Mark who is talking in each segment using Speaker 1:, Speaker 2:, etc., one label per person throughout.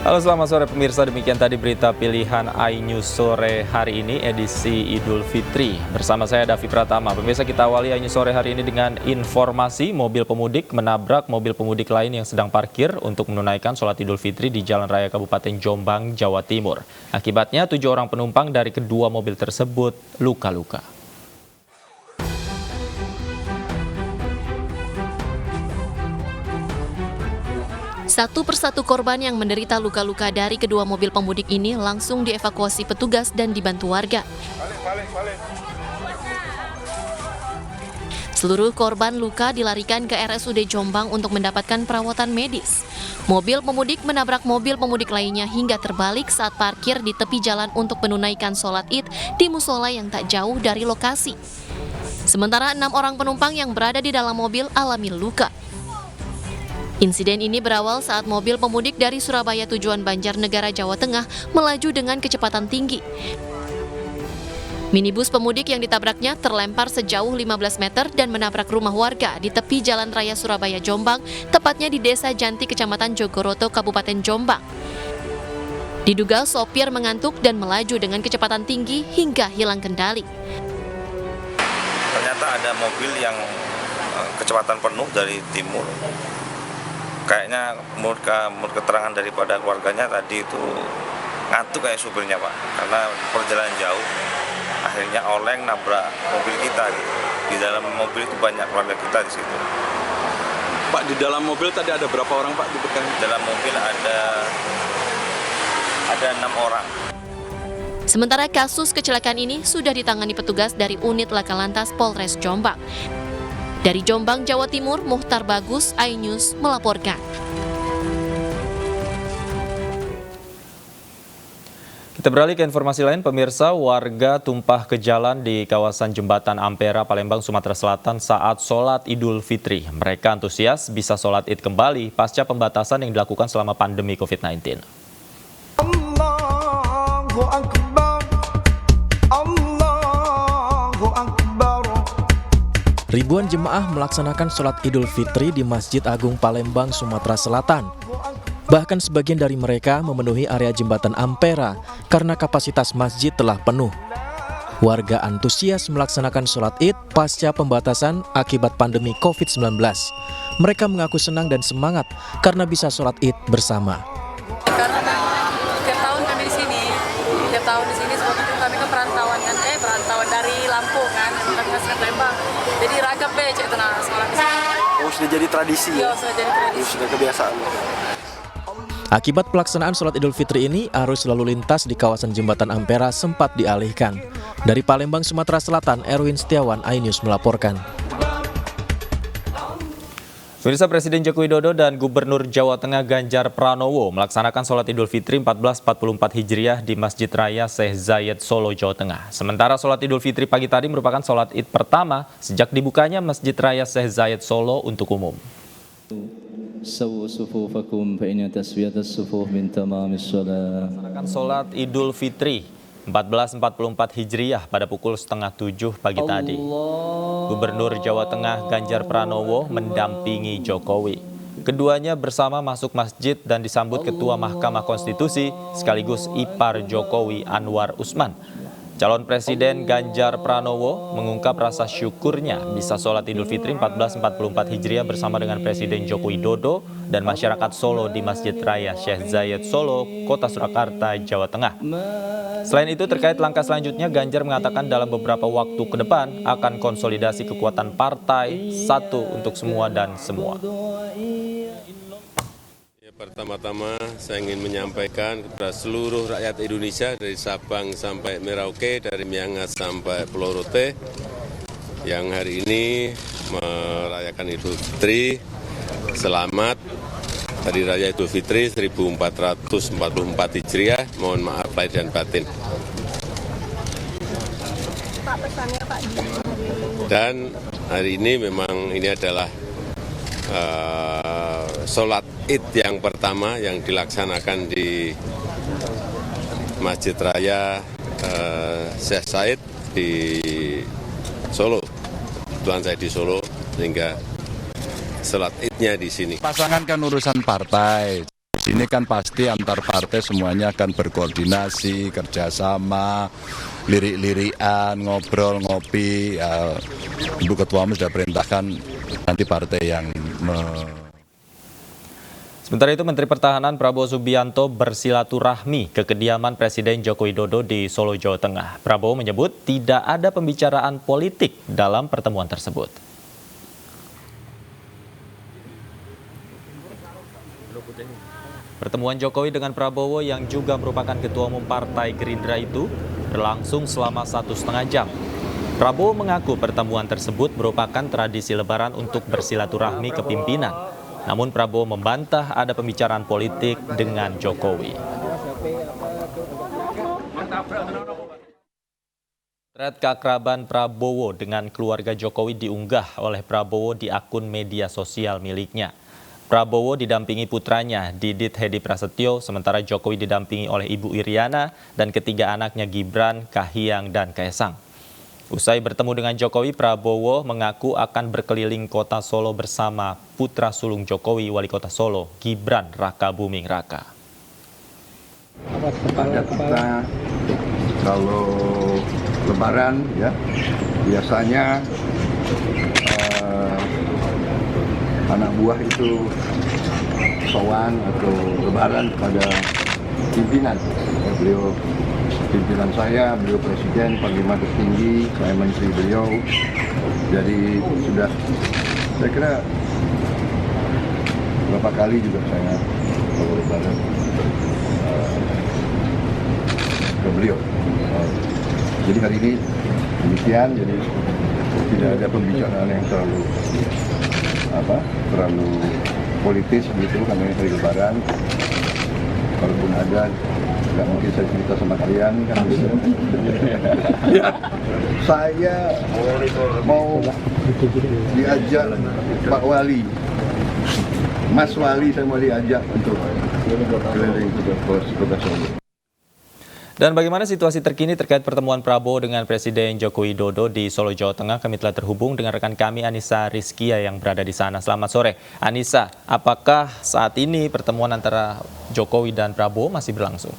Speaker 1: Halo, selamat sore pemirsa, demikian tadi berita pilihan iNews sore hari ini edisi Idul Fitri. Bersama saya Davi Pratama. Pemirsa, kita awali iNews sore hari ini dengan informasi mobil pemudik menabrak mobil pemudik lain yang sedang parkir untuk menunaikan sholat Idul Fitri di Jalan Raya Kabupaten Jombang, Jawa Timur. Akibatnya 7 orang penumpang dari kedua mobil tersebut luka-luka.
Speaker 2: Satu persatu korban yang menderita luka-luka dari kedua mobil pemudik ini langsung dievakuasi petugas dan dibantu warga. Seluruh korban luka dilarikan ke RSUD Jombang untuk mendapatkan perawatan medis. Mobil pemudik menabrak mobil pemudik lainnya hingga terbalik saat parkir di tepi jalan untuk menunaikan sholat Id di musola yang tak jauh dari lokasi. Sementara 6 orang penumpang yang berada di dalam mobil alami luka. Insiden ini berawal saat mobil pemudik dari Surabaya tujuan Banjarnegara, Jawa Tengah melaju dengan kecepatan tinggi. Minibus pemudik yang ditabraknya terlempar sejauh 15 meter dan menabrak rumah warga di tepi Jalan Raya Surabaya Jombang, tepatnya di Desa Janti, Kecamatan Jogoroto, Kabupaten Jombang. Diduga sopir mengantuk dan melaju dengan kecepatan tinggi hingga hilang kendali.
Speaker 3: Ternyata ada mobil yang kecepatan penuh dari timur. Kayaknya menurut keterangan daripada keluarganya tadi itu ngantuk kayak supirnya, Pak, karena perjalanan jauh akhirnya oleng nabrak mobil kita gitu. Di dalam mobil itu banyak keluarga kita di situ.
Speaker 4: Pak, di dalam mobil tadi ada berapa orang, Pak? Di
Speaker 3: dalam mobil ada 6 orang.
Speaker 2: Sementara kasus kecelakaan ini sudah ditangani petugas dari unit Laka Lantas Polres Jombang. Dari Jombang, Jawa Timur, Muhtar Bagus, iNews melaporkan.
Speaker 1: Kita beralih ke informasi lain, pemirsa. Warga tumpah ke jalan di kawasan Jembatan Ampera, Palembang, Sumatera Selatan saat sholat Idul Fitri. Mereka antusias bisa sholat Id kembali pasca pembatasan yang dilakukan selama pandemi COVID-19.
Speaker 5: Allahu Akbar, Allahu Akbar.
Speaker 6: Ribuan jemaah melaksanakan sholat Idul Fitri di Masjid Agung Palembang, Sumatera Selatan. Bahkan sebagian dari mereka memenuhi area Jembatan Ampera karena kapasitas masjid telah penuh. Warga antusias melaksanakan sholat Id pasca pembatasan akibat pandemi COVID-19. Mereka mengaku senang dan semangat karena bisa sholat Id bersama.
Speaker 7: Karena tiap tahun kami di sini, sebab itu kami ke perantauan kan, perantauan dari Lampung kan, kami ke Palembang. Jadi ragam becek itu sekolah di sini.
Speaker 5: Oh, sudah jadi tradisi ya?
Speaker 7: Sudah jadi tradisi.
Speaker 5: Sudah kebiasaan.
Speaker 6: Akibat pelaksanaan sholat Idul Fitri ini, arus lalu lintas di kawasan Jembatan Ampera sempat dialihkan. Dari Palembang, Sumatera Selatan, Erwin Setiawan, iNews melaporkan.
Speaker 1: Pemirsa, Presiden Joko Widodo dan Gubernur Jawa Tengah Ganjar Pranowo melaksanakan sholat Idul Fitri 1444 Hijriah di Masjid Raya Syekh Zayed, Solo, Jawa Tengah. Sementara sholat Idul Fitri pagi tadi merupakan sholat Id pertama sejak dibukanya Masjid Raya Syekh Zayed, Solo untuk umum. Melaksanakan sholat Idul Fitri 1444 Hijriah pada pukul 6:30 pagi tadi. Gubernur Jawa Tengah Ganjar Pranowo mendampingi Jokowi. Keduanya bersama masuk masjid dan disambut Ketua Mahkamah Konstitusi sekaligus ipar Jokowi Anwar Usman. Calon Presiden Ganjar Pranowo mengungkap rasa syukurnya bisa sholat Idul Fitri 1444 Hijriah bersama dengan Presiden Joko Widodo dan masyarakat Solo di Masjid Raya Syekh Zayed, Solo, Kota Surakarta, Jawa Tengah. Selain itu, terkait langkah selanjutnya, Ganjar mengatakan dalam beberapa waktu ke depan akan konsolidasi kekuatan partai, satu untuk semua dan semua.
Speaker 8: Pertama-tama saya ingin menyampaikan kepada seluruh rakyat Indonesia dari Sabang sampai Merauke, dari Miangas sampai Pulau Rote yang hari ini merayakan Idul Fitri. Selamat Hari Raya Idul Fitri 1444 Hijriah. Mohon maaf lahir dan batin.
Speaker 7: Pak, pesannya Pak.
Speaker 8: Dan hari ini memang ini adalah sholat Id yang pertama yang dilaksanakan di Masjid Raya Syekh Zayed di Solo. Kebetulan saya di Solo sehingga sholat Idnya di sini.
Speaker 9: Pasangan kan urusan partai. Ini kan pasti antar partai semuanya akan berkoordinasi, kerjasama, lirik-lirikan, ngobrol, ngopi. Ibu Ketua Umum sudah perintahkan nanti partai yang
Speaker 1: Sementara itu, Menteri Pertahanan Prabowo Subianto bersilaturahmi ke kediaman Presiden Joko Widodo di Solo, Jawa Tengah. Prabowo menyebut tidak ada pembicaraan politik dalam pertemuan tersebut. Pertemuan Jokowi dengan Prabowo yang juga merupakan Ketua Umum Partai Gerindra itu berlangsung selama 1,5 jam. Prabowo mengaku pertemuan tersebut merupakan tradisi Lebaran untuk bersilaturahmi ke pimpinan. Namun Prabowo membantah ada pembicaraan politik dengan Jokowi. Thread keakraban Prabowo dengan keluarga Jokowi diunggah oleh Prabowo di akun media sosial miliknya. Prabowo didampingi putranya Didit Hedi Prasetyo, sementara Jokowi didampingi oleh Ibu Iriana dan ketiga anaknya Gibran, Kahiyang, dan Kaesang. Usai bertemu dengan Jokowi, Prabowo mengaku akan berkeliling kota Solo bersama putra sulung Jokowi, Wali Kota Solo, Gibran Raka Buming Raka.
Speaker 10: Pada kita kalau Lebaran ya biasanya anak buah itu sowan atau Lebaran kepada pimpinan. Beliau pimpinan saya, beliau presiden, panglima tertinggi, saya menteri beliau. Jadi sudah, saya kira beberapa kali juga saya kalau Lebaran ke beliau. Jadi hari ini demikian, jadi tidak ada pembicaraan yang terlalu politis begitu karena ini hari Lebaran. Kalaupun ada, nggak mungkin saya cerita sama kalian kan gitu. Saya mau diajak Pak Wali, Mas Wali, saya mau diajak untuk keliling ke Kota Solo.
Speaker 1: Dan bagaimana situasi terkini terkait pertemuan Prabowo dengan Presiden Joko Widodo di Solo, Jawa Tengah? Kami telah terhubung dengan rekan kami Anissa Rizkia yang berada di sana. Selamat sore, Anissa. Apakah saat ini pertemuan antara Jokowi dan Prabowo masih berlangsung?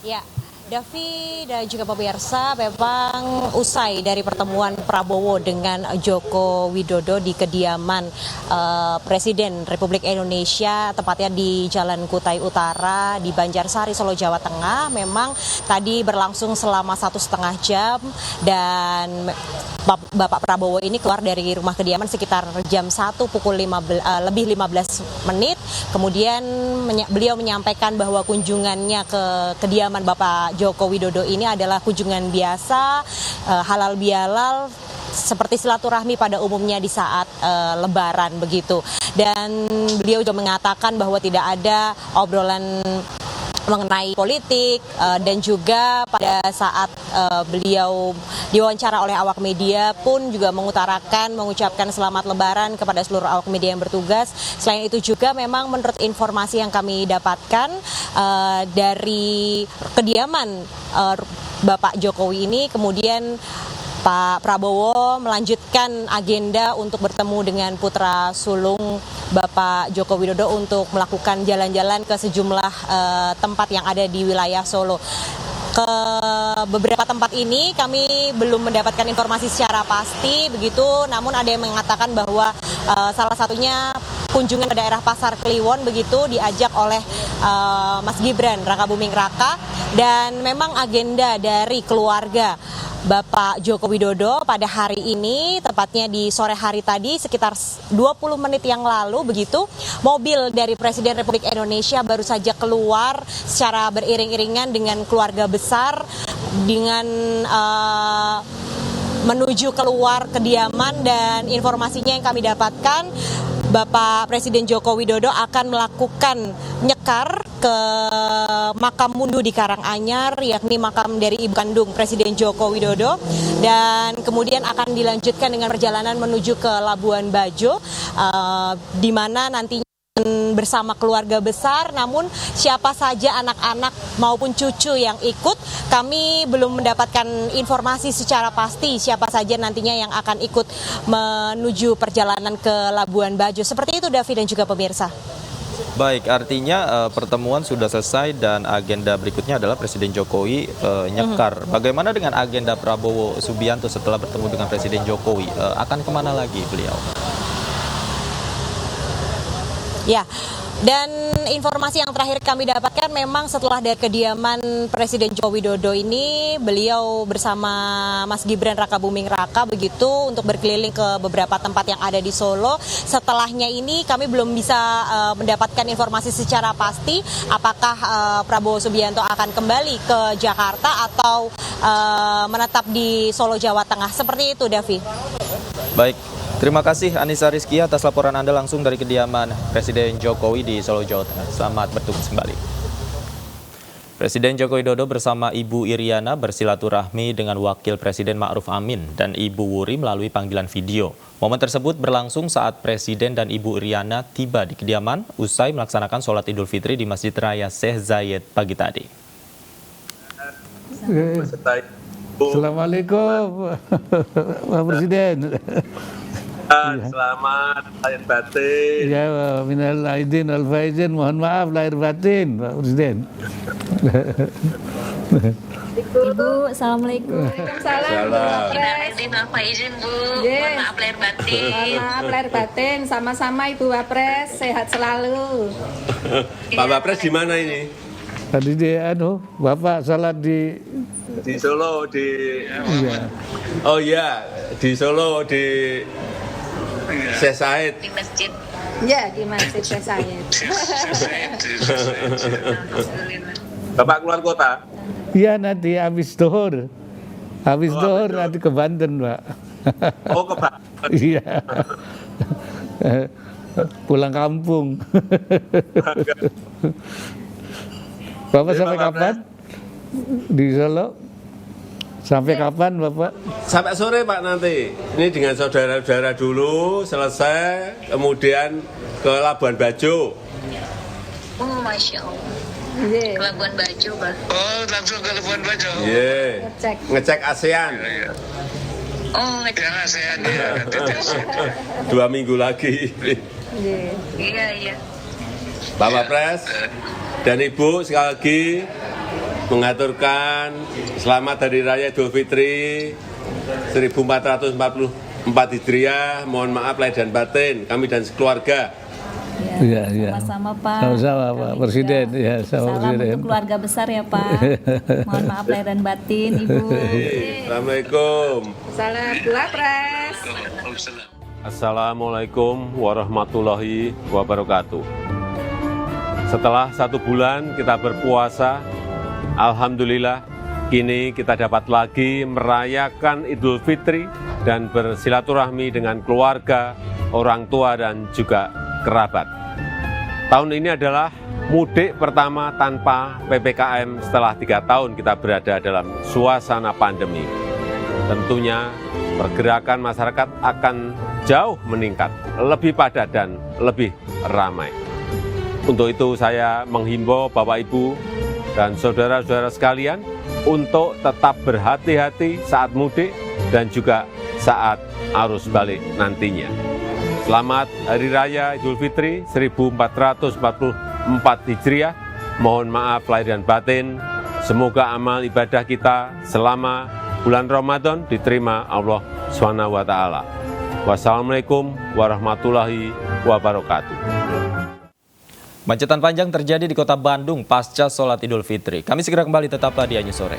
Speaker 11: Ya, Davi dan juga pemirsa, memang usai dari pertemuan Prabowo dengan Joko Widodo di kediaman Presiden Republik Indonesia, tepatnya di Jalan Kutai Utara di Banjarsari, Solo, Jawa Tengah, memang tadi berlangsung selama 1,5 jam dan Bapak Prabowo ini keluar dari rumah kediaman sekitar jam 1 pukul 15 menit. Kemudian beliau menyampaikan bahwa kunjungannya ke kediaman Bapak Joko Widodo ini adalah kunjungan biasa, halal bihalal, seperti silaturahmi pada umumnya di saat Lebaran begitu. Dan beliau juga mengatakan bahwa tidak ada obrolan mengenai politik, dan juga pada saat beliau diwawancara oleh awak media pun juga mengucapkan selamat Lebaran kepada seluruh awak media yang bertugas. Selain itu juga memang menurut informasi yang kami dapatkan dari kediaman Bapak Jokowi ini, kemudian Pak Prabowo melanjutkan agenda untuk bertemu dengan putra sulung Bapak Joko Widodo untuk melakukan jalan-jalan ke sejumlah tempat yang ada di wilayah Solo. Ke beberapa tempat ini kami belum mendapatkan informasi secara pasti begitu, namun ada yang mengatakan bahwa salah satunya kunjungan ke daerah Pasar Kliwon begitu diajak oleh Mas Gibran Raka Buming Raka, dan memang agenda dari keluarga Bapak Joko Widodo pada hari ini, tepatnya di sore hari tadi sekitar 20 menit yang lalu begitu, mobil dari Presiden Republik Indonesia baru saja keluar secara beriring-iringan dengan keluarga besar dengan menuju keluar kediaman, dan informasinya yang kami dapatkan Bapak Presiden Joko Widodo akan melakukan nyekar ke makam Mundu di Karanganyar, yakni makam dari ibu kandung Presiden Joko Widodo, dan kemudian akan dilanjutkan dengan perjalanan menuju ke Labuan Bajo, di mana nantinya bersama keluarga besar, namun siapa saja anak-anak maupun cucu yang ikut, kami belum mendapatkan informasi secara pasti siapa saja nantinya yang akan ikut menuju perjalanan ke Labuan Bajo. Seperti itu Davi dan juga pemirsa.
Speaker 1: Baik, artinya pertemuan sudah selesai dan agenda berikutnya adalah Presiden Jokowi nyekar. Bagaimana dengan agenda Prabowo Subianto setelah bertemu dengan Presiden Jokowi? Akan kemana lagi beliau?
Speaker 11: Ya, dan informasi yang terakhir kami dapatkan memang setelah dari kediaman Presiden Joko Widodo ini, beliau bersama Mas Gibran Rakabuming Raka begitu untuk berkeliling ke beberapa tempat yang ada di Solo. Setelahnya ini kami belum bisa mendapatkan informasi secara pasti apakah Prabowo Subianto akan kembali ke Jakarta atau menetap di Solo, Jawa Tengah. Seperti itu, Davi.
Speaker 1: Baik. Terima kasih Anissa Rizky atas laporan Anda langsung dari kediaman Presiden Jokowi di Solo, Jawa Tengah. Selamat bertugas kembali. Presiden Joko Widodo bersama Ibu Iriana bersilaturahmi dengan Wakil Presiden Ma'ruf Amin dan Ibu Wuri melalui panggilan video. Momen tersebut berlangsung saat Presiden dan Ibu Iriana tiba di kediaman usai melaksanakan sholat Idul Fitri di Masjid Raya Syekh Zayed pagi tadi.
Speaker 12: Assalamualaikum Pak Presiden.
Speaker 8: Selamat lahir batin.
Speaker 12: Ya, minal aidin wal faizin, mohon maaf lahir batin Pak Presiden.
Speaker 13: Ibu, assalamualaikum.
Speaker 7: Waalaikumsalam.
Speaker 13: Minal aidin wal faizin, Bu. Mohon maaf lahir batin.
Speaker 7: Mohon maaf lahir batin. Sama-sama Ibu Wapres, sehat selalu.
Speaker 8: Pak Wapres di mana ini?
Speaker 12: Tadi di Bapak salat di
Speaker 8: Solo di.
Speaker 12: Iya.
Speaker 8: Oh iya, di Solo di Syekh Zayed.
Speaker 13: Di masjid.
Speaker 7: Ya, di Masjid Syekh Zayed.
Speaker 8: Bapak keluar kota?
Speaker 12: Iya, nanti habis zuhur. Habis zuhur nanti ke Banten, Pak.
Speaker 8: Oh, ke Banten.
Speaker 12: Iya. Pulang kampung. Bapak sampai kapan? Di Solo? Sampai kapan Bapak?
Speaker 8: Sampai sore Pak nanti. Ini dengan saudara-saudara dulu, selesai, kemudian ke Labuan Bajo.
Speaker 13: Oh, Masya Allah. Ke Labuan Bajo, Pak.
Speaker 8: Oh, langsung ke Labuan Bajo? Iya. Ngecek ASEAN.
Speaker 13: Oh, ngecek
Speaker 8: ASEAN, ya. 2 minggu lagi.
Speaker 13: Iya, iya.
Speaker 8: Pak Wapres dan Ibu sekali lagi mengaturkan selamat Hari Raya Idul Fitri 1444 Hijriah. Mohon maaf lahir dan batin kami dan sekeluarga.
Speaker 12: Iya, iya.
Speaker 13: Sama-sama Pak.
Speaker 12: Sama-sama Pak Presiden. Ya, sama
Speaker 13: Salam
Speaker 12: Presiden.
Speaker 13: untuk keluarga besar ya Pak. Mohon maaf lahir dan batin Ibu.
Speaker 8: Assalamualaikum.
Speaker 7: Salam Bu Wapres.
Speaker 8: Assalamualaikum warahmatullahi wabarakatuh. Setelah 1 bulan kita berpuasa, alhamdulillah kini kita dapat lagi merayakan Idul Fitri dan bersilaturahmi dengan keluarga, orang tua dan juga kerabat. Tahun ini adalah mudik pertama tanpa PPKM setelah 3 tahun kita berada dalam suasana pandemi. Tentunya pergerakan masyarakat akan jauh meningkat, lebih padat dan lebih ramai. Untuk itu saya menghimbau Bapak Ibu dan saudara-saudara sekalian untuk tetap berhati-hati saat mudik dan juga saat arus balik nantinya. Selamat Hari Raya Idul Fitri 1444 Hijriah. Mohon maaf lahir dan batin. Semoga amal ibadah kita selama bulan Ramadan diterima Allah SWT. Wassalamualaikum warahmatullahi wabarakatuh.
Speaker 1: Kemacetan panjang terjadi di kota Bandung pasca sholat Idul Fitri. Kami segera kembali, tetaplah di Anju Sore.